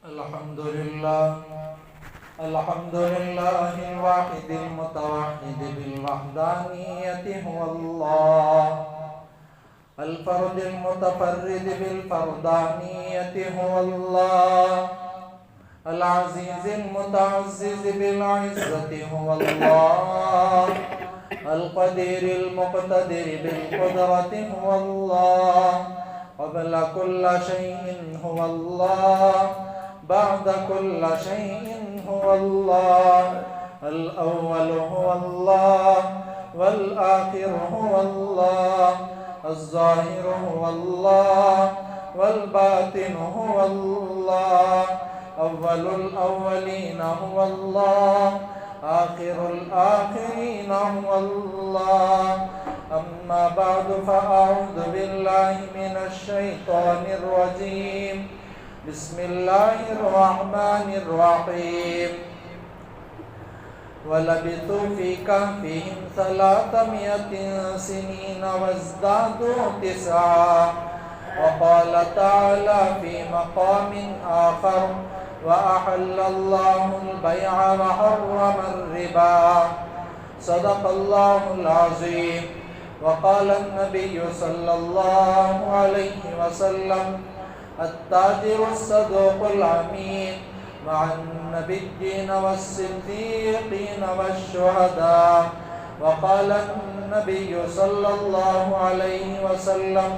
الحمد لله الواحد المتوحد بالوحدانية هو الله، الفرد المتفرد بالفردانية هو الله، العزيز المتعزز بالعزة هو الله، القدير المقتدر بالقدرة هو الله، قبل كل شيء هو الله، بعد كل شيء هو الله، الأول هو الله، والآخر هو الله، الظاهر هو الله، والباطن هو الله، أول الأولين هو الله، آخر الآخرين هو الله. أما بعد فأعوذ بالله من الشيطان الرجيم. بسم الله الرحمن الرحيم. ولبثوا في كهفهم 300 سنين وازدادوا 9. وقال تعالى في مقام آخر: وأحل الله البيع وحرم الربا. صدق الله العظيم. وقال النبي صلى الله عليه وسلم: التاجر الصدوق الأمين مع النبيين والصديقين والشهداء. وقال النبي صلى الله عليه وسلم: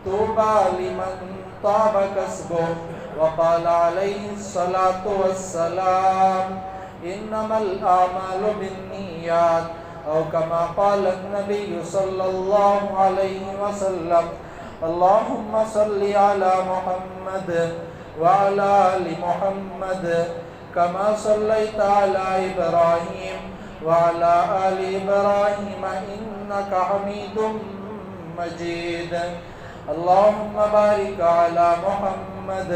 طوبى لمن طاب كسبه. وقال عليه الصلاة والسلام: إنما الأعمال بالنيات، أو كما قال النبي صلى الله عليه وسلم: اللهم صل على محمد وعلى آل محمد كما صليت على إبراهيم وعلى آل إبراهيم إنك حميد مجيد. اللهم بارك على محمد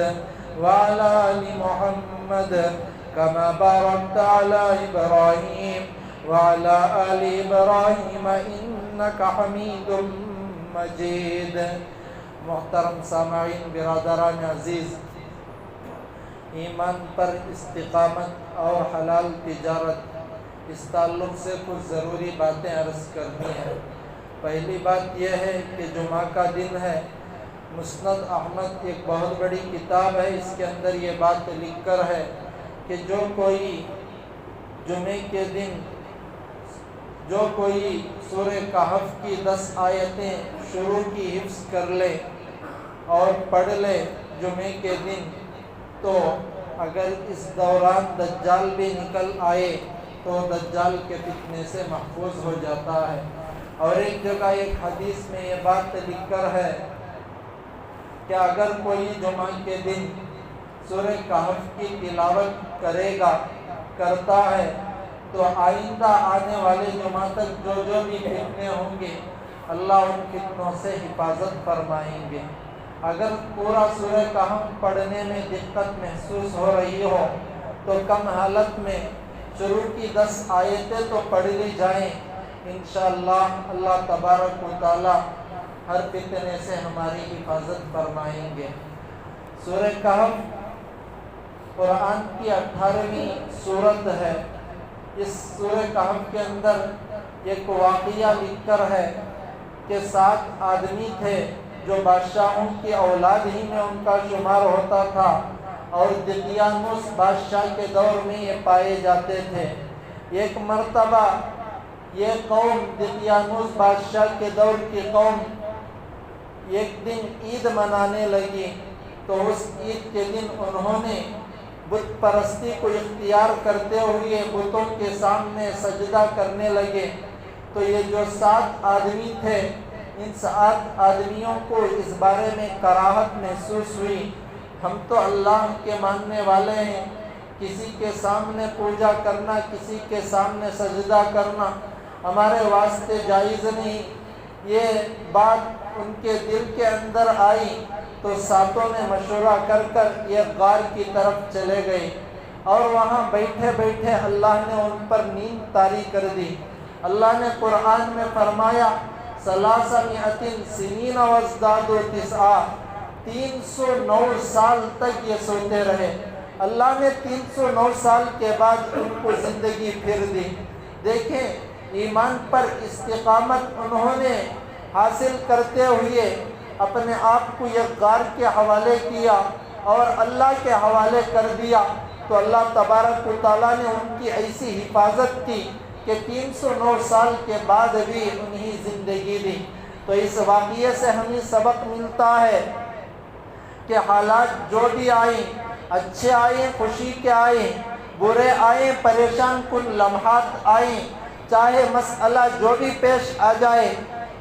وعلى آل محمد كما باركت على إبراهيم وعلى آل إبراهيم إنك حميد مجید. محترم سامعین، برادران عزیز، ایمان پر استقامت اور حلال تجارت، اس تعلق سے کچھ ضروری باتیں عرض کرنی ہیں. پہلی بات یہ ہے کہ جمعہ کا دن ہے. مسند احمد ایک بہت بڑی کتاب ہے، اس کے اندر یہ بات لکھ کر ہے کہ جو کوئی جمعے کے دن سورہ کہف کی 10 آیتیں شروع کی حفظ کر لے اور پڑھ لے جمعے کے دن، تو اگر اس دوران دجال بھی نکل آئے تو دجال کے فتنے سے محفوظ ہو جاتا ہے. اور ایک جگہ ایک حدیث میں یہ بات لکھ کر ہے کہ اگر کوئی جمعہ کے دن سورہ کہف کی تلاوت کرتا ہے تو آئندہ آنے والے جمعہ تک جو بھی فتنے ہوں گے اللہ ان فتنوں سے حفاظت فرمائیں گے. اگر پورا سورہ کہف پڑھنے میں دقت محسوس ہو رہی ہو تو کم حالت میں شروع کی 10 آیتیں تو پڑھ لی جائیں. انشاءاللہ اللہ تبارک و تعالی ہر فتنے سے ہماری حفاظت فرمائیں گے. سورہ کہف قرآن کی 18ویں سورت ہے. اس سورہ کہف کے اندر ایک واقعہ لکھ کر ہے کہ 7 آدمی تھے جو بادشاہوں کی اولاد ہی میں ان کا شمار ہوتا تھا، اور دقیانوس بادشاہ کے دور میں یہ پائے جاتے تھے. ایک مرتبہ یہ قوم، دقیانوس بادشاہ کے دور کی قوم، ایک دن عید منانے لگی. تو اس عید کے دن انہوں نے بت پرستی کو اختیار کرتے ہوئے بتوں کے سامنے سجدہ کرنے لگے. تو یہ جو 7 آدمی تھے، ان 7 آدمیوں کو اس بارے میں کراہت محسوس ہوئی. ہم تو اللہ کے ماننے والے ہیں، کسی کے سامنے پوجا کرنا، کسی کے سامنے سجدہ کرنا ہمارے واسطے جائز نہیں. یہ بات ان کے دل کے اندر آئی تو 7 نے مشورہ کر یہ غار کی طرف چلے گئے، اور وہاں بیٹھے بیٹھے اللہ نے ان پر نیند طاری کر دی. اللہ نے قرآن میں فرمایا: 300 سنین وازدادوا 9. 309 سال تک یہ سوتے رہے۔ اللہ نے 309 سال کے بعد ان کو زندگی پھر دی۔ دیکھیں ایمان پر استقامت انہوں نے حاصل کرتے ہوئے اپنے آپ کو یہ غار کے حوالے کیا اور اللہ کے حوالے کر دیا، تو اللہ تبارک و تعالیٰ نے ان کی ایسی حفاظت کی کہ 309 سال کے بعد بھی انہیں زندگی دی۔ تو اس واقعے سے ہمیں سبق ملتا ہے کہ حالات جو بھی آئیں، اچھے آئیں، خوشی کے آئیں، برے آئیں، پریشان کن لمحات آئیں، چاہے مسئلہ جو بھی پیش آ جائے،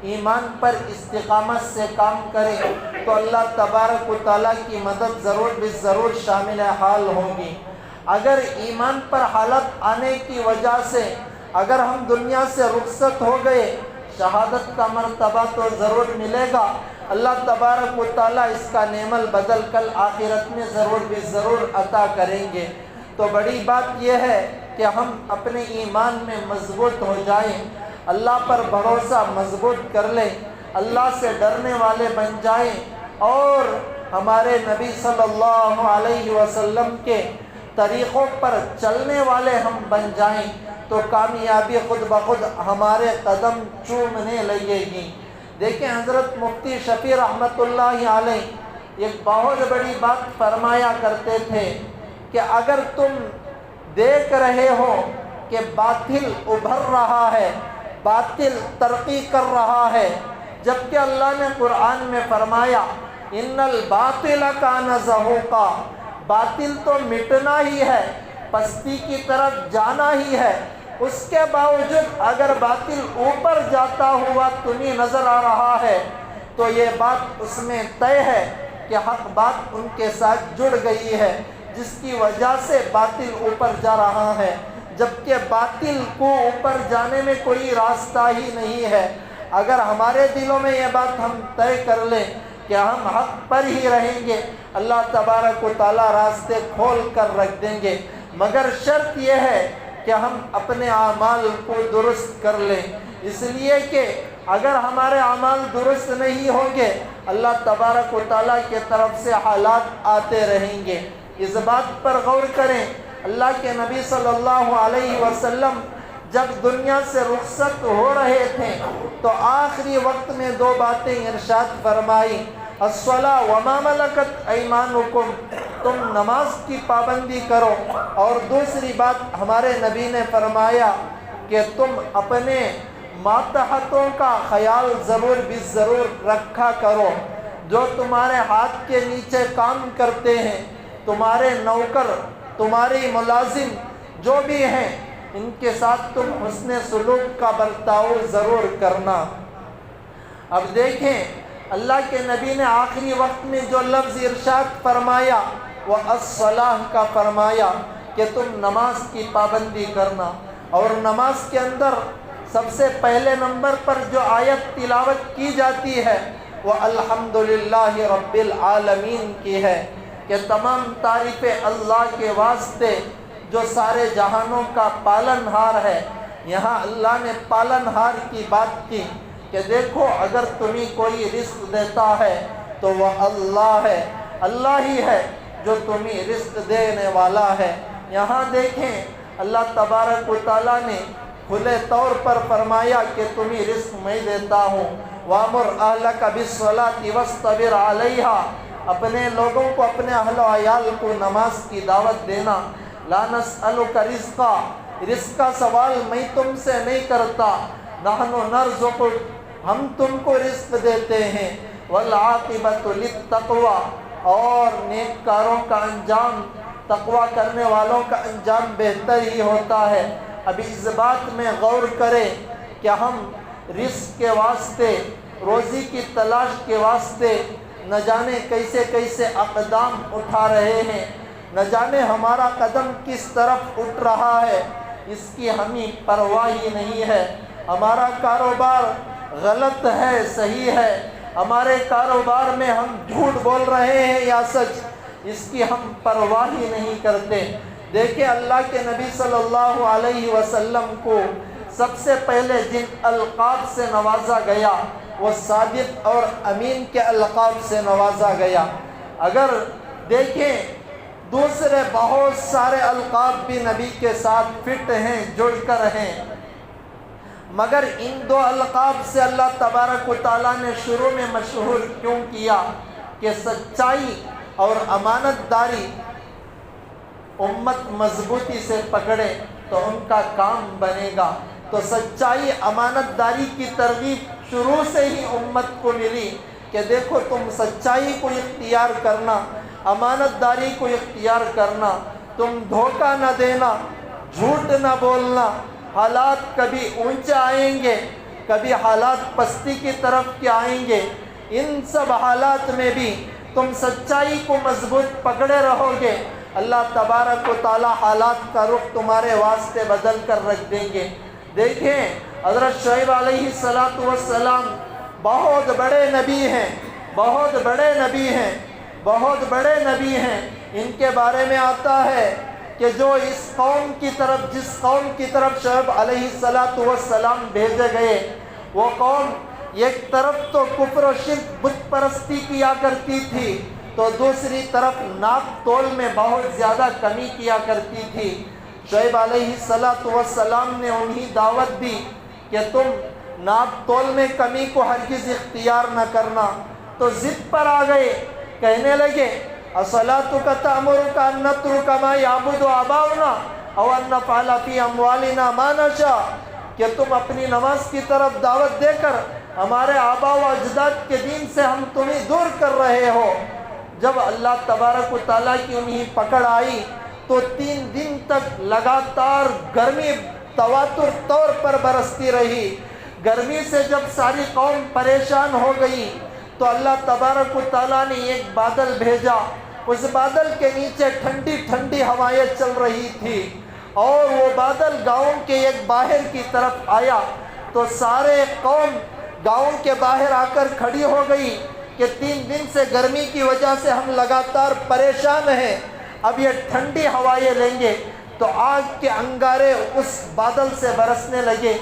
ایمان پر استقامت سے کام کریں تو اللہ تبارک و تعالیٰ کی مدد ضرور شامل حال ہوگی۔ اگر ایمان پر حالت آنے کی وجہ سے اگر ہم دنیا سے رخصت ہو گئے، شہادت کا مرتبہ تو ضرور ملے گا، اللہ تبارک و تعالیٰ اس کا نعم البدل کل آخرت میں ضرور عطا کریں گے۔ تو بڑی بات یہ ہے کہ ہم اپنے ایمان میں مضبوط ہو جائیں، اللہ پر بھروسہ مضبوط کر لیں، اللہ سے ڈرنے والے بن جائیں اور ہمارے نبی صلی اللہ علیہ وسلم کے طریقوں پر چلنے والے ہم بن جائیں تو کامیابی خود بخود ہمارے قدم چومنے لگے گی۔ دیکھیں حضرت مفتی شفیع رحمۃ اللہ علیہ ایک بہت بڑی بات فرمایا کرتے تھے کہ اگر تم دیکھ رہے ہو کہ باطل ابھر رہا ہے، باطل ترقی کر رہا ہے، جبکہ اللہ نے قرآن میں فرمایا ان الباطل کان زہوقا، باطل تو مٹنا ہی ہے، پستی کی طرف جانا ہی ہے، اس کے باوجود اگر باطل اوپر جاتا ہوا تمہیں نظر آ رہا ہے تو یہ بات اس میں طے ہے کہ حق بات ان کے ساتھ جڑ گئی ہے، جس کی وجہ سے باطل اوپر جا رہا ہے، جبکہ باطل کو اوپر جانے میں کوئی راستہ ہی نہیں ہے۔ اگر ہمارے دلوں میں یہ بات ہم طے کر لیں کہ ہم حق پر ہی رہیں گے، اللہ تبارک و تعالیٰ راستے کھول کر رکھ دیں گے، مگر شرط یہ ہے کہ ہم اپنے اعمال کو درست کر لیں، اس لیے کہ اگر ہمارے اعمال درست نہیں ہوں گے اللہ تبارک و تعالیٰ کی طرف سے حالات آتے رہیں گے۔ اس بات پر غور کریں، اللہ کے نبی صلی اللہ علیہ وسلم جب دنیا سے رخصت ہو رہے تھے تو آخری وقت میں دو باتیں ارشاد فرمائی، الصلاۃ وما ملکت ایمانکم، تم نماز کی پابندی کرو، اور دوسری بات ہمارے نبی نے فرمایا کہ تم اپنے ماتحتوں کا خیال ضرور رکھا کرو، جو تمہارے ہاتھ کے نیچے کام کرتے ہیں، تمہارے نوکر، تمہاری ملازم جو بھی ہیں، ان کے ساتھ تم حسن سلوک کا برتاؤ ضرور کرنا۔ اب دیکھیں اللہ کے نبی نے آخری وقت میں جو لفظ ارشاد فرمایا وہ الصلاۃ کا فرمایا کہ تم نماز کی پابندی کرنا، اور نماز کے اندر سب سے پہلے نمبر پر جو آیت تلاوت کی جاتی ہے وہ الحمدللہ رب العالمین کی ہے کہ تمام تعریفیں اللہ کے واسطے جو سارے جہانوں کا پالن ہار ہے۔ یہاں اللہ نے پالن ہار کی بات کی کہ دیکھو اگر تمہیں کوئی رزق دیتا ہے تو وہ اللہ ہے، اللہ ہی ہے جو تمہیں رزق دینے والا ہے۔ یہاں دیکھیں اللہ تبارک و تعالیٰ نے کھلے طور پر فرمایا کہ تمہیں رزق میں دیتا ہوں، وَأَمُرْ أَهْلَكَ بِالصَّلَاةِ وَاصْطَبِرْ عَلَيْهَا، اپنے لوگوں کو، اپنے اہل و عیال کو نماز کی دعوت دینا۔ لا نسألك رزقا، رزق کا سوال میں تم سے نہیں کرتا، نحن نرزقک، ہم تم کو رزق دیتے ہیں، والعاقبۃ للتقوی، اور نیک کاروں کا انجام، تقوی کرنے والوں کا انجام بہتر ہی ہوتا ہے۔ ابھی اس بات میں غور کریں کہ ہم رزق کے واسطے، روزی کی تلاش کے واسطے نہ جانے کیسے کیسے اقدام اٹھا رہے ہیں، نہ جانے ہمارا قدم کس طرف اٹھ رہا ہے، اس کی ہمیں پرواہ ہی نہیں ہے۔ ہمارا کاروبار غلط ہے، صحیح ہے، ہمارے کاروبار میں ہم جھوٹ بول رہے ہیں یا سچ، اس کی ہم پرواہ ہی نہیں کرتے۔ دیکھیں اللہ کے نبی صلی اللہ علیہ وسلم کو سب سے پہلے جن القاب سے نوازا گیا وہ صادق اور امین کے القاب سے نوازا گیا۔ اگر دیکھیں دوسرے بہت سارے القاب بھی نبی کے ساتھ فٹ ہیں، جڑ کر ہیں، مگر ان دو القاب سے اللہ تبارک و تعالیٰ نے شروع میں مشہور کیوں کیا کہ سچائی اور امانت داری امت مضبوطی سے پکڑے تو ان کا کام بنے گا۔ تو سچائی امانت داری کی ترغیب شروع سے ہی امت کو ملی کہ دیکھو تم سچائی کو اختیار کرنا، امانت داری کو اختیار کرنا، تم دھوکہ نہ دینا، جھوٹ نہ بولنا۔ حالات کبھی اونچے آئیں گے، کبھی حالات پستی کی طرف کے آئیں گے، ان سب حالات میں بھی تم سچائی کو مضبوط پکڑے رہو گے، اللہ تبارک و تعالی حالات کا رخ تمہارے واسطے بدل کر رکھ دیں گے۔ دیکھیں حضرت شعیب علیہ السلام بہت بڑے نبی ہیں، بہت بڑے نبی ہیں، بہت بڑے نبی ہیں۔ ان کے بارے میں آتا ہے کہ جو اس قوم کی طرف، جس قوم کی طرف شعیب علیہ السلام بھیجے گئے، وہ قوم ایک طرف تو کفر و شرک بت پرستی کیا کرتی تھی، تو دوسری طرف ناپ تول میں بہت زیادہ کمی کیا کرتی تھی۔ شعیب علیہ السلام نے انہیں دعوت دی کہ تم ناپ تول میں کمی کو ہرگز اختیار نہ کرنا، تو ضد پر آ گئے، کہنے لگے اَصَلَاتُكَ تَأْمُرُكَ أَن نَّتْرُكَ مَا يَعْبُدُ آبَاؤُنَا أَوْ أَن نَّفْعَلَ فِي أَمْوَالِنَا مَا نَشَاءُ، کہ تم اپنی نماز کی طرف دعوت دے کر ہمارے آبا و اجداد کے دین سے ہم تمہیں دور کر رہے ہو۔ جب اللہ تبارک و تعالیٰ کی انہیں پکڑ آئی تو 3 دن تک لگاتار گرمی تواتر طور پر برستی رہی۔ گرمی سے جب ساری قوم پریشان ہو گئی تو اللہ تبارک و تعالیٰ نے ایک بادل بھیجا، اس بادل کے نیچے ٹھنڈی ٹھنڈی ہوائیں چل رہی تھی، اور وہ بادل گاؤں کے ایک باہر کی طرف آیا تو سارے قوم گاؤں کے باہر آ کر کھڑی ہو گئی کہ 3 دن سے گرمی کی وجہ سے ہم لگاتار پریشان ہیں، اب یہ ٹھنڈی ہوائیں لیں گے۔ تو آگ کے انگارے اس بادل سے برسنے لگے،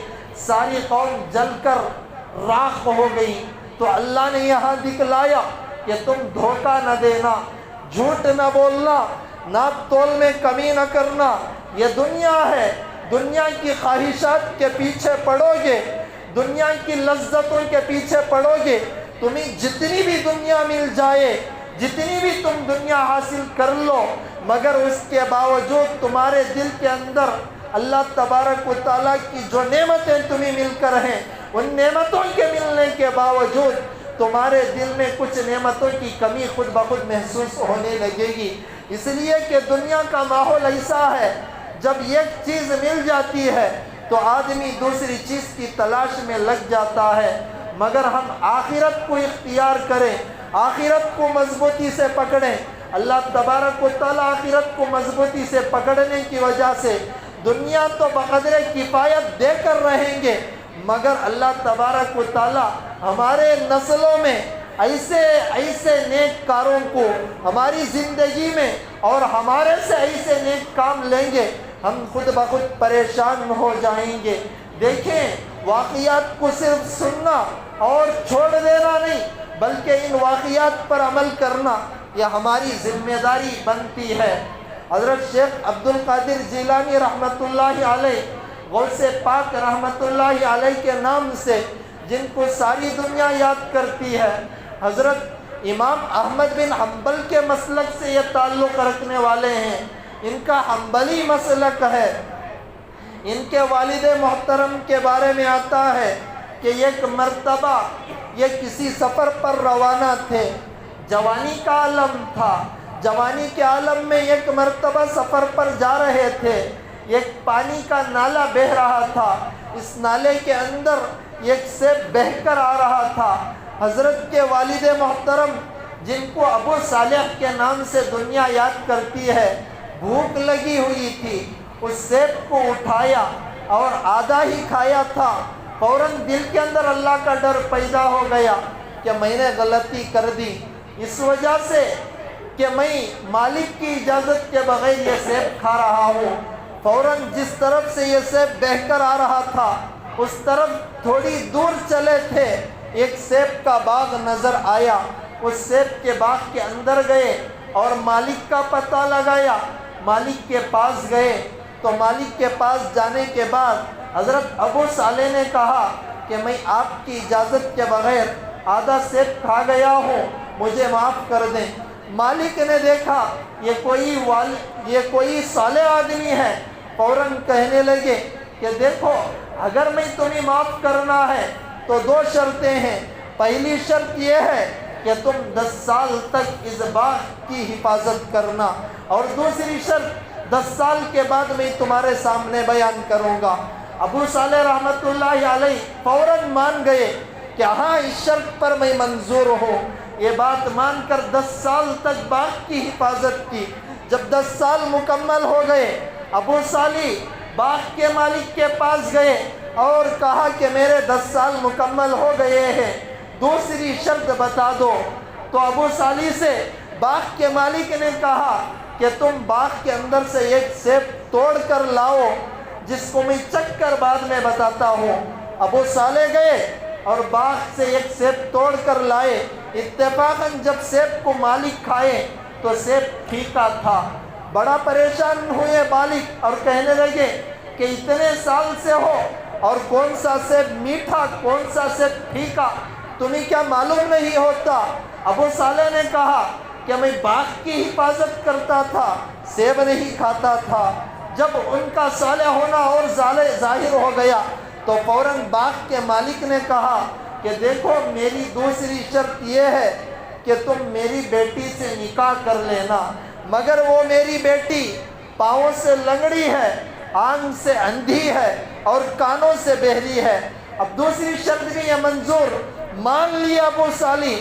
ساری قوم جل کر راکھ ہو گئی۔ تو اللہ نے یہاں دکھلایا کہ تم دھوکہ نہ دینا، جھوٹ نہ بولنا، ناپ تول میں کمی نہ کرنا۔ یہ دنیا ہے، دنیا کی خواہشات کے پیچھے پڑو گے، دنیا کی لذتوں کے پیچھے پڑو گے، تمہیں جتنی بھی دنیا مل جائے، جتنی بھی تم دنیا حاصل کر لو، مگر اس کے باوجود تمہارے دل کے اندر اللہ تبارک و تعالیٰ کی جو نعمتیں تمہیں مل کر ہیں، ان نعمتوں کے ملنے کے باوجود تمہارے دل میں کچھ نعمتوں کی کمی خود بخود محسوس ہونے لگے گی۔ اس لیے کہ دنیا کا ماحول ایسا ہے، جب ایک چیز مل جاتی ہے تو آدمی دوسری چیز کی تلاش میں لگ جاتا ہے، مگر ہم آخرت کو اختیار کریں، آخرت کو مضبوطی سے پکڑیں۔ اللہ تبارک و تعالیٰ آخرت کو مضبوطی سے پکڑنے کی وجہ سے دنیا تو بقدر کفایت دے کر رہیں گے، مگر اللہ تبارک و تعالیٰ ہمارے نسلوں میں ایسے نیک کاروں کو ہماری زندگی میں اور ہمارے سے ایسے نیک کام لیں گے، ہم خود بخود پریشان ہو جائیں گے۔ دیکھیں واقعات کو صرف سننا اور چھوڑ دینا نہیں، بلکہ ان واقعات پر عمل کرنا یہ ہماری ذمہ داری بنتی ہے۔ حضرت شیخ عبد القادر جیلانی رحمۃ اللہ علیہ، غوث پاک رحمۃ اللہ علیہ کے نام سے جن کو ساری دنیا یاد کرتی ہے، حضرت امام احمد بن حنبل کے مسلک سے یہ تعلق رکھنے والے ہیں، ان کا حنبلی مسلک ہے۔ ان کے والد محترم کے بارے میں آتا ہے کہ ایک مرتبہ یہ کسی سفر پر روانہ تھے، جوانی کا عالم تھا، جوانی کے عالم میں ایک مرتبہ سفر پر جا رہے تھے، ایک پانی کا نالا بہہ رہا تھا، اس نالے کے اندر ایک سیب بہہ کر آ رہا تھا۔ حضرت کے والد محترم جن کو ابو صالح کے نام سے دنیا یاد کرتی ہے، بھوک لگی ہوئی تھی، اس سیب کو اٹھایا اور آدھا ہی کھایا تھا، فوراً دل کے اندر اللہ کا ڈر پیدا ہو گیا کہ میں نے غلطی کر دی، اس وجہ سے کہ میں مالک کی اجازت کے بغیر یہ سیب کھا رہا ہوں۔ فوراً جس طرف سے یہ سیب بہہ کر آ رہا تھا اس طرف تھوڑی دور چلے تھے ایک سیب کا باغ نظر آیا، اس سیب کے باغ کے اندر گئے اور مالک کا پتہ لگایا، مالک کے پاس گئے تو مالک کے پاس جانے کے بعد حضرت ابو صالح نے کہا کہ میں آپ کی اجازت کے بغیر آدھا سیب کھا گیا ہوں، مجھے معاف کر دیں۔ مالک نے دیکھا یہ کوئی صالح آدمی ہے، فوراً کہنے لگے کہ دیکھو اگر میں تمہیں معاف کرنا ہے تو 2 شرطیں ہیں۔ پہلی شرط یہ ہے کہ تم 10 سال تک اس باغ کی حفاظت کرنا، اور دوسری شرط 10 سال کے بعد میں تمہارے سامنے بیان کروں گا۔ ابو صالح رحمت اللہ علیہ فوراً مان گئے کہ ہاں اس شرط پر میں منظور ہوں۔ یہ بات مان کر 10 سال تک باغ کی حفاظت کی۔ جب 10 سال مکمل ہو گئے، ابو صالح باغ کے مالک کے پاس گئے اور کہا کہ میرے 10 سال مکمل ہو گئے ہیں، دوسری شرط بتا دو۔ تو ابو صالح سے باغ کے مالک نے کہا کہ تم باغ کے اندر سے ایک سیب توڑ کر لاؤ، جس کو میں چکھ کر بعد میں بتاتا ہوں۔ ابو صالح گئے اور باغ سے ایک سیب توڑ کر لائے۔ اتفاقاً جب سیب کو مالک کھائے تو سیب پھیکا تھا۔ بڑا پریشان ہوئے مالک اور کہنے لگے کہ اتنے سال سے ہو اور کون سا سیب میٹھا کون سا سیب پھیکا، تمہیں کیا معلوم نہیں ہوتا؟ ابو صالح نے کہا کہ میں باغ کی حفاظت کرتا تھا، سیب نہیں کھاتا تھا۔ جب ان کا صالح ہونا اور ظاہر ہو گیا تو فوراً باغ کے مالک نے کہا کہ دیکھو میری دوسری شرط یہ ہے کہ تم میری بیٹی سے نکاح کر لینا، مگر وہ میری بیٹی پاؤں سے لنگڑی ہے، آنکھ سے اندھی ہے اور کانوں سے بہری ہے۔ اب دوسری شرط بھی یہ منظور مان لیا ابو صالح۔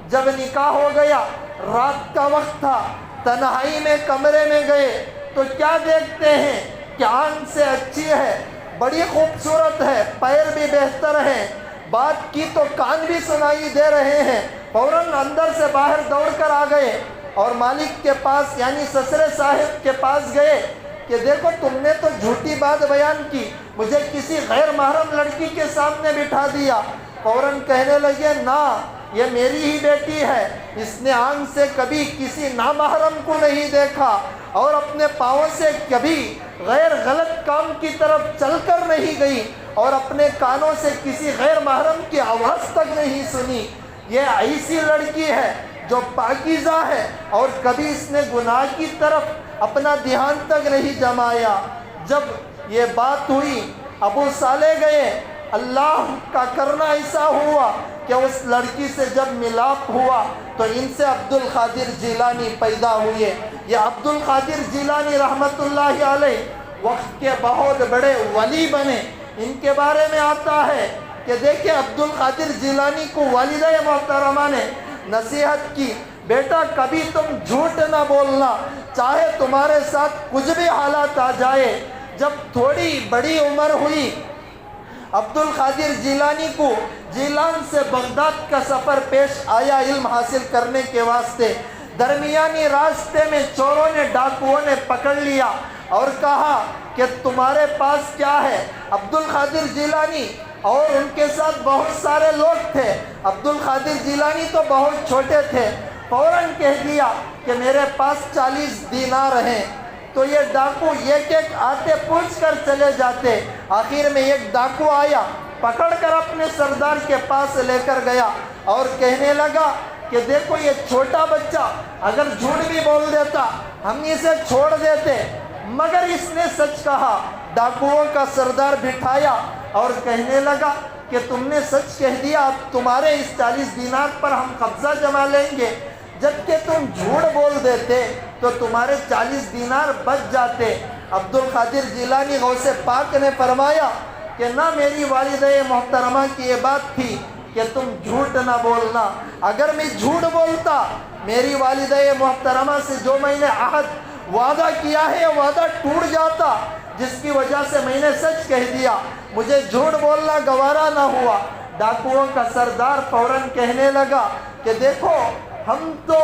جب نکاح ہو گیا، رات کا وقت تھا، تنہائی میں کمرے میں گئے تو کیا دیکھتے ہیں کہ آنکھ سے اچھی ہے، بڑی خوبصورت ہے، پیر بھی بہتر ہیں، بات کی تو کان بھی سنائی دے رہے ہیں۔ فوراً اندر سے باہر دوڑ کر آ گئے اور مالک کے پاس یعنی سسرے صاحب کے پاس گئے کہ دیکھو تم نے تو جھوٹی بات بیان کی، مجھے کسی غیر محرم لڑکی کے سامنے بٹھا دیا۔ فوراً کہنے لگے نہ، یہ میری ہی بیٹی ہے، اس نے آنکھ سے کبھی کسی نامحرم کو نہیں دیکھا اور اپنے پاؤں سے کبھی غیر غلط کام کی طرف چل کر نہیں گئی اور اپنے کانوں سے کسی غیر محرم کی آواز تک نہیں سنی۔ یہ ایسی لڑکی ہے جو پاکیزہ ہے اور کبھی اس نے گناہ کی طرف اپنا دھیان تک نہیں جمایا۔ جب یہ بات ہوئی ابو صالح گئے، اللہ کا کرنا ایسا ہوا کہ اس لڑکی سے جب ملاپ ہوا تو ان سے عبد القادر جیلانی پیدا ہوئے۔ یہ عبد القادر جیلانی رحمت اللہ علیہ وقت کے بہت بڑے ولی بنے۔ ان کے بارے میں آتا ہے کہ دیکھیں عبد القادر جیلانی کو والدہ محترمہ نے نصیحت کی، بیٹا کبھی تم جھوٹ نہ بولنا، چاہے تمہارے ساتھ کچھ بھی حالات آ جائے۔ جب تھوڑی بڑی عمر ہوئی، عبد القادر جیلانی کو جیلان سے بغداد کا سفر پیش آیا علم حاصل کرنے کے واسطے۔ درمیانی راستے میں چوروں نے ڈاکوؤں نے پکڑ لیا اور کہا کہ تمہارے پاس کیا ہے؟ عبد القادر جیلانی اور ان کے ساتھ بہت سارے لوگ تھے، عبد القادر جیلانی تو بہت چھوٹے تھے۔ فوراً کہہ دیا کہ میرے پاس 40 دینار ہیں۔ تو یہ ڈاکو ایک ایک آتے پوچھ کر چلے جاتے۔ آخر میں ایک ڈاکو آیا، پکڑ کر اپنے سردار کے پاس لے کر گیا اور کہنے لگا کہ دیکھو یہ چھوٹا بچہ اگر جھوٹ بھی بول دیتا ہم اسے چھوڑ دیتے، مگر اس نے سچ کہا۔ ڈاکوؤں کا سردار بٹھایا اور کہنے لگا کہ تم نے سچ کہہ دیا، اب تمہارے اس 40 دینار پر ہم قبضہ جما لیں گے۔ جبکہ تم جھوٹ بول دیتے تو تمہارے 40 دینار بچ جاتے۔ عبد القادر جیلانی غوث پاک نے فرمایا کہ نہ، میری والدہ محترمہ کی یہ بات تھی کہ تم جھوٹ نہ بولنا۔ اگر میں جھوٹ بولتا، میری والدہ محترمہ سے جو میں نے عہد وعدہ کیا ہے وعدہ ٹوٹ جاتا، جس کی وجہ سے میں نے سچ کہہ دیا، مجھے جھوٹ بولنا گوارا نہ ہوا۔ ڈاکوؤں کا سردار فوراً کہنے لگا کہ دیکھو ہم تو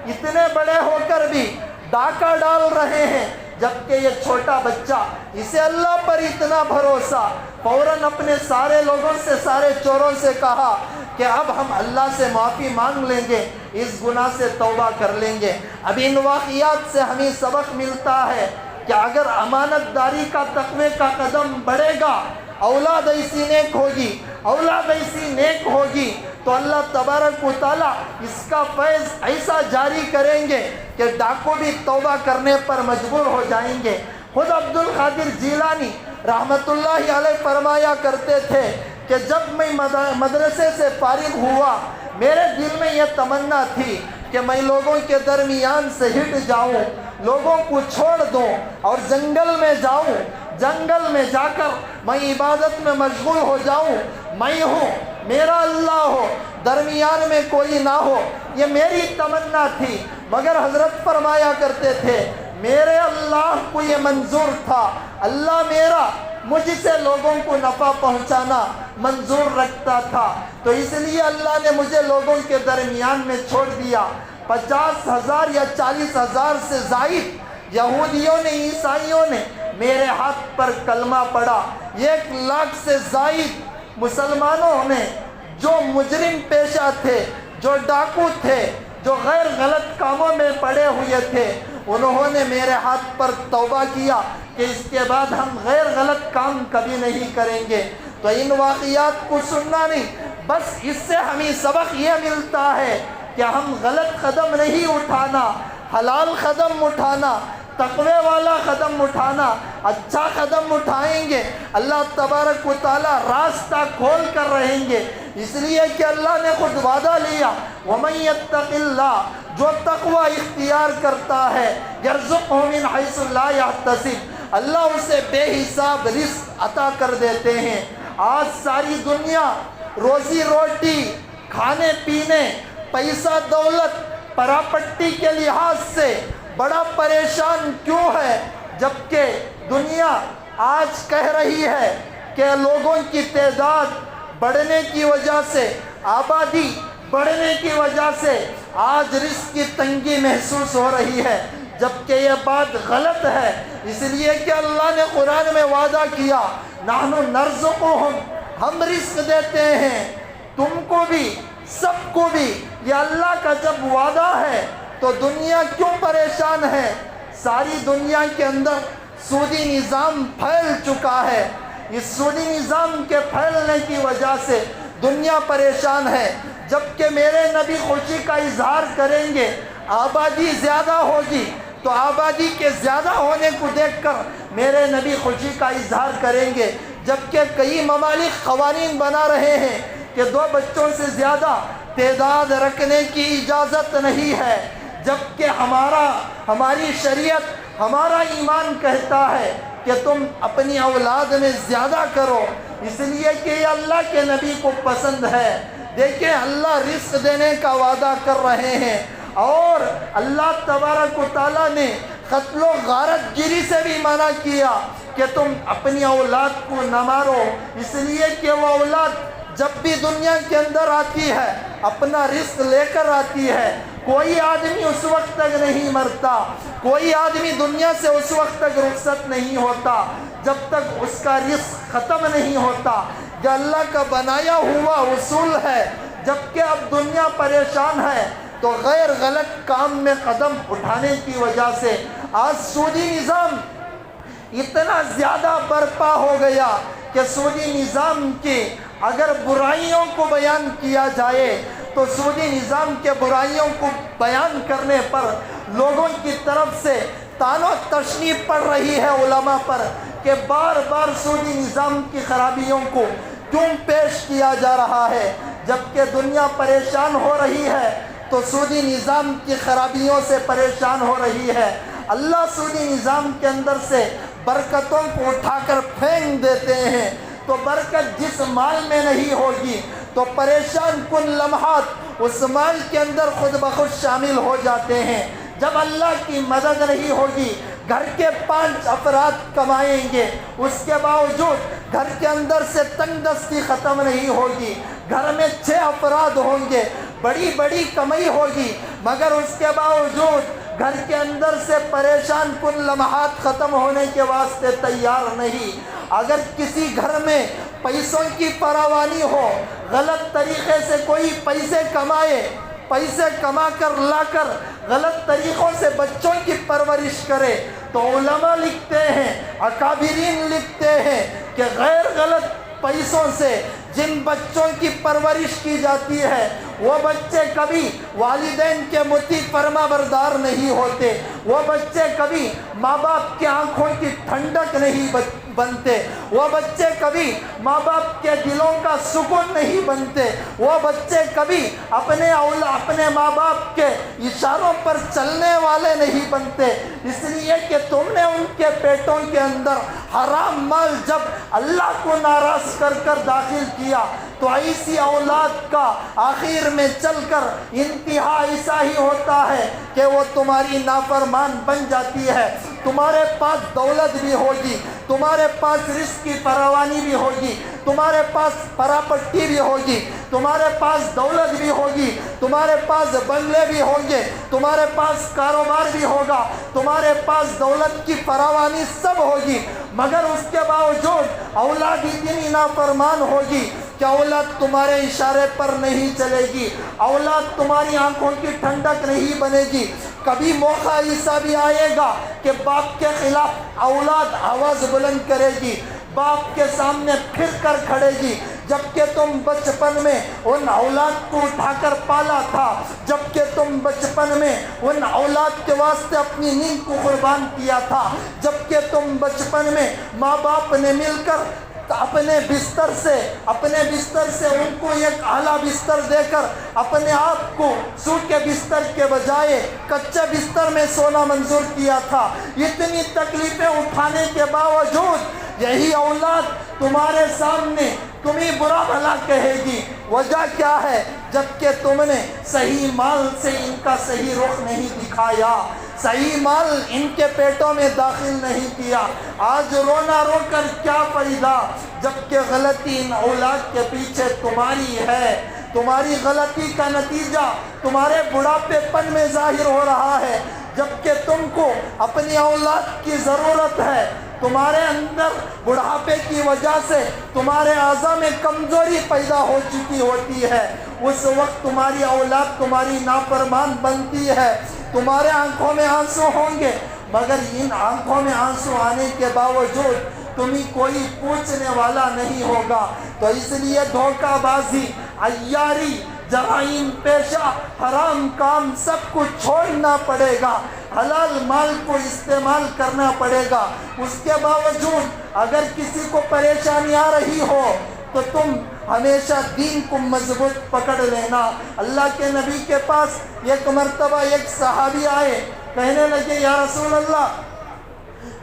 اتنے بڑے ہو کر بھی ڈاکہ ڈال رہے ہیں، جبکہ یہ چھوٹا بچہ، اسے اللہ پر اتنا بھروسہ۔ فوراً اپنے سارے لوگوں سے، سارے چوروں سے کہا کہ اب ہم اللہ سے معافی مانگ لیں گے، اس گناہ سے توبہ کر لیں گے۔ اب ان واقعات سے ہمیں سبق ملتا ہے کہ اگر امانت داری کا تقوی کا قدم بڑھے گا، اولاد ایسی نیک ہوگی، اولاد ایسی نیک ہوگی، تو اللہ تبارک و تعالیٰ اس کا فیض ایسا جاری کریں گے کہ ڈاکو بھی توبہ کرنے پر مجبور ہو جائیں گے۔ خود عبد القادر جیلانی رحمت اللہ علیہ فرمایا کرتے تھے کہ جب میں مدرسے سے فارغ ہوا، میرے دل میں یہ تمنا تھی کہ میں لوگوں کے درمیان سے ہٹ جاؤں، لوگوں کو چھوڑ دوں اور جنگل میں جاؤں، جنگل میں جا کر میں عبادت میں مشغول ہو جاؤں، میں ہوں، میرا اللہ ہو، درمیان میں کوئی نہ ہو۔ یہ میری تمنا تھی، مگر حضرت فرمایا کرتے تھے میرے اللہ کو یہ منظور تھا، اللہ میرا مجھ سے لوگوں کو نفع پہنچانا منظور رکھتا تھا، تو اس لیے اللہ نے مجھے لوگوں کے درمیان میں چھوڑ دیا۔ 50,000 یا 40,000 سے زائد یہودیوں نے، عیسائیوں نے میرے ہاتھ پر کلمہ پڑھا۔ 1,00,000 سے زائد مسلمانوں نے، جو مجرم پیشہ تھے، جو ڈاکو تھے، جو غیر غلط کاموں میں پڑے ہوئے تھے، انہوں نے میرے ہاتھ پر توبہ کیا کہ اس کے بعد ہم غیر غلط کام کبھی نہیں کریں گے۔ تو ان واقعات کو سننا نہیں، بس اس سے ہمیں سبق یہ ملتا ہے کہ ہم غلط قدم نہیں اٹھانا، حلال قدم اٹھانا، تقوی والا قدم اٹھانا، اچھا قدم اٹھائیں گے، اللہ تبارک و تعالیٰ راستہ کھول کر رہیں گے، اس لیے کہ اللہ نے خود وعدہ لیا وَمَن يَتَّقِ اللَّهَ، جو تقوی اختیار کرتا ہے يَرْزُقْهُ مِنْ حَيْثُ لَا يَحْتَسِبُ، اللہ اسے بے حساب رزق عطا کر دیتے ہیں۔ آج ساری دنیا روزی روٹی، کھانے پینے، پیسہ دولت، پراپرٹی کے لحاظ سے بڑا پریشان کیوں ہے؟ جبکہ دنیا آج کہہ رہی ہے کہ لوگوں کی تعداد بڑھنے کی وجہ سے، آبادی بڑھنے کی وجہ سے آج رزق کی تنگی محسوس ہو رہی ہے، جبکہ یہ بات غلط ہے، اس لیے کہ اللہ نے قرآن میں وعدہ کیا نحن نرزقہم، ہم رزق دیتے ہیں تم کو بھی، سب کو بھی۔ یہ اللہ کا جب وعدہ ہے تو دنیا کیوں پریشان ہے؟ ساری دنیا کے اندر سودی نظام پھیل چکا ہے، اس سودی نظام کے پھیلنے کی وجہ سے دنیا پریشان ہے، جبکہ میرے نبی خوشی کا اظہار کریں گے آبادی زیادہ ہوگی، تو آبادی کے زیادہ ہونے کو دیکھ کر میرے نبی خوشی کا اظہار کریں گے، جبکہ کئی ممالک قوانین بنا رہے ہیں کہ 2 بچوں سے زیادہ تعداد رکھنے کی اجازت نہیں ہے، جبکہ ہماری شریعت، ہمارا ایمان کہتا ہے کہ تم اپنی اولاد میں زیادہ کرو، اس لیے کہ یہ اللہ کے نبی کو پسند ہے۔ دیکھیں اللہ رزق دینے کا وعدہ کر رہے ہیں، اور اللہ تبارک و تعالیٰ نے قتل و غارت گیری سے بھی منع کیا کہ تم اپنی اولاد کو نہ مارو، اس لیے کہ وہ اولاد جب بھی دنیا کے اندر آتی ہے اپنا رزق لے کر آتی ہے۔ کوئی آدمی اس وقت تک نہیں مرتا، کوئی آدمی دنیا سے اس وقت تک رخصت نہیں ہوتا جب تک اس کا رزق ختم نہیں ہوتا۔ یہ اللہ کا بنایا ہوا اصول ہے۔ جبکہ اب دنیا پریشان ہے تو غیر غلط کام میں قدم اٹھانے کی وجہ سے آج سودی نظام اتنا زیادہ برپا ہو گیا کہ سودی نظام کی اگر برائیوں کو بیان کیا جائے تو سودی نظام کے برائیوں کو بیان کرنے پر لوگوں کی طرف سے طعن و تشنیع پڑ رہی ہے علماء پر کہ بار بار سودی نظام کی خرابیوں کو کیوں پیش کیا جا رہا ہے۔ جبکہ دنیا پریشان ہو رہی ہے تو سودی نظام کی خرابیوں سے پریشان ہو رہی ہے۔ اللہ سودی نظام کے اندر سے برکتوں کو اٹھا کر پھینک دیتے ہیں، تو برکت جس مال میں نہیں ہوگی تو پریشان کن لمحات اس مال کے اندر خود بخود شامل ہو جاتے ہیں۔ جب اللہ کی مدد نہیں ہوگی، گھر کے 5 افراد کمائیں گے، اس کے باوجود گھر کے اندر سے تنگ دستی ختم نہیں ہوگی، گھر میں 6 افراد ہوں گے، بڑی بڑی کمائی ہوگی، مگر اس کے باوجود گھر کے اندر سے پریشان کن لمحات ختم ہونے کے واسطے تیار نہیں۔ اگر کسی گھر میں پیسوں کی فراوانی ہو، غلط طریقے سے کوئی پیسے کما کر لا کر غلط طریقوں سے بچوں کی پرورش کرے، تو علماء لکھتے ہیں، اکابرین لکھتے ہیں کہ غیر غلط پیسوں سے جن بچوں کی پرورش کی جاتی ہے وہ بچے کبھی والدین کے مطیع فرما بردار نہیں ہوتے، وہ بچے کبھی ماں باپ کی آنکھوں کی ٹھنڈک نہیں بنتے، وہ بچے کبھی ماں باپ کے دلوں کا سکون نہیں بنتے، وہ بچے کبھی اپنے ماں باپ کے اشاروں پر چلنے والے نہیں بنتے، اس لیے کہ تم نے ان کے پیٹوں کے اندر حرام مال جب اللہ کو ناراض کر داخل کیا تو ایسی اولاد کا آخر میں چل کر انتہا ایسا ہی ہوتا ہے کہ وہ تمہاری نافرمان بن جاتی ہے۔ تمہارے پاس دولت بھی ہوگی، تمہارے پاس رزق کی فراوانی بھی ہوگی، تمہارے پاس پراپرٹی بھی ہوگی، تمہارے پاس دولت بھی ہوگی، تمہارے پاس بنگلے بھی ہوں گے، تمہارے پاس کاروبار بھی ہوگا، تمہارے پاس دولت کی فراوانی سب ہوگی، مگر اس کے باوجود اولاد اتنی نافرمان ہوگی کہ اولاد تمہارے اشارے پر نہیں چلے گی، اولاد تمہاری آنکھوں کی ٹھنڈک نہیں بنے گی۔ کبھی موقع ایسا بھی آئے گا کہ باپ کے خلاف اولاد آواز بلند کرے گی، باپ کے سامنے پھر کر کھڑے گی، جبکہ تم بچپن میں ان اولاد کو اٹھا کر پالا تھا، جبکہ تم بچپن میں ان اولاد کے واسطے اپنی نیند کو قربان کیا تھا، جبکہ تم بچپن میں ماں باپ نے مل کر اپنے بستر سے ان کو ایک اعلیٰ بستر دے کر اپنے آپ کو سوکھے بستر کے بجائے کچے بستر میں سونا منظور کیا تھا۔ اتنی تکلیفیں اٹھانے کے باوجود یہی اولاد تمہارے سامنے تمہیں برا بھلا کہے گی، وجہ کیا ہے؟ جبکہ تم نے صحیح مال سے ان کا صحیح رخ نہیں دکھایا، صحیح مال ان کے پیٹوں میں داخل نہیں کیا۔ آج رونا رو کر کیا فائدہ جبکہ غلطی ان اولاد کے پیچھے تمہاری ہے، تمہاری غلطی کا نتیجہ تمہارے بڑھاپے پن میں ظاہر ہو رہا ہے، جبکہ تم کو اپنی اولاد کی ضرورت ہے۔ تمہارے اندر بڑھاپے کی وجہ سے تمہارے اعضاء میں کمزوری پیدا ہو چکی ہوتی ہے، اس وقت تمہاری اولاد تمہاری نافرمان بنتی ہے، تمہارے آنکھوں میں آنسو ہوں گے، مگر ان آنکھوں میں آنسو آنے کے باوجود تمہیں کوئی پوچھنے والا نہیں ہوگا۔ تو اس لیے دھوکہ بازی، عیاری، جرائم پیشہ، حرام کام سب کو چھوڑنا پڑے گا، حلال مال کو استعمال کرنا پڑے گا۔ اس کے باوجود اگر کسی کو پریشانی آ رہی ہو تو تم ہمیشہ دین کو مضبوط پکڑ لینا۔ اللہ کے نبی کے پاس ایک مرتبہ ایک صحابی آئے، کہنے لگے یا رسول اللہ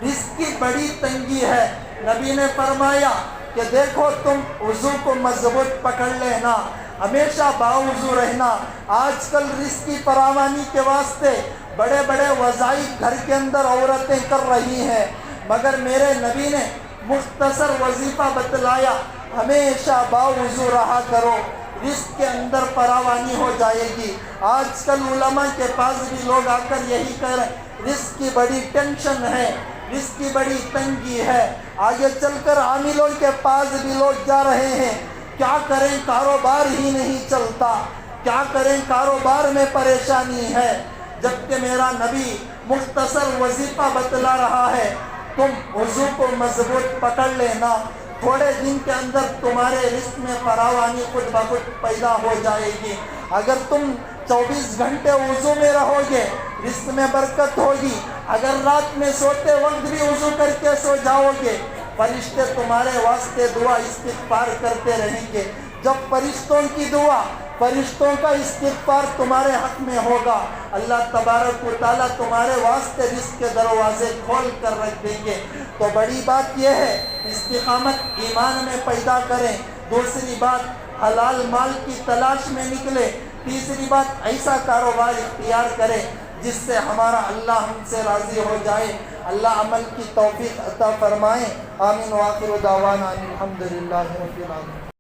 رزق کی بڑی تنگی ہے۔ نبی نے فرمایا کہ دیکھو تم وضو کو مضبوط پکڑ لینا، ہمیشہ باوضو رہنا۔ آج کل رزق کی فراوانی کے واسطے بڑے بڑے وظائف گھر کے اندر عورتیں کر رہی ہیں، مگر میرے نبی نے مختصر وظیفہ بتلایا، ہمیشہ باوضو رہا کرو، رزق کے اندر فراوانی ہو جائے گی۔ آج کل علماء کے پاس بھی لوگ آ کر یہی کہہ رہے ہیں رزق کی بڑی ٹینشن ہے، رزق کی بڑی تنگی ہے۔ آگے چل کر عاملوں کے پاس بھی لوگ جا رہے ہیں، کیا کریں کاروبار ہی نہیں چلتا، کیا کریں کاروبار میں پریشانی ہے، جبکہ میرا نبی مختصر وظیفہ بتلا رہا ہے تم وضو کو مضبوط پکڑ لینا، تھوڑے دن کے اندر تمہارے رزق میں فراوانی خود بخود پیدا ہو جائے گی۔ اگر تم 24 گھنٹے وضو میں رہو گے رزق میں برکت ہوگی، اگر رات میں سوتے وقت بھی وضو کر کے سو جاؤ گے فرشتے تمہارے واسطے دعا استغفار کرتے رہیں گے۔ جب فرشتوں کی دعا، فرشتوں کا استغفار تمہارے حق میں ہوگا، اللہ تبارک و تعالیٰ تمہارے واسطے رزق کے دروازے کھول کر رکھ دیں گے۔ تو بڑی بات یہ ہے استقامت ایمان میں پیدا کریں، دوسری بات حلال مال کی تلاش میں نکلے، تیسری بات ایسا کاروبار اختیار کرے جس سے ہمارا اللہ ہم سے راضی ہو جائے۔ اللہ عمل کی توفیق عطا فرمائے۔ آمین وآخر دعوانا الحمدللہ رب العالمین۔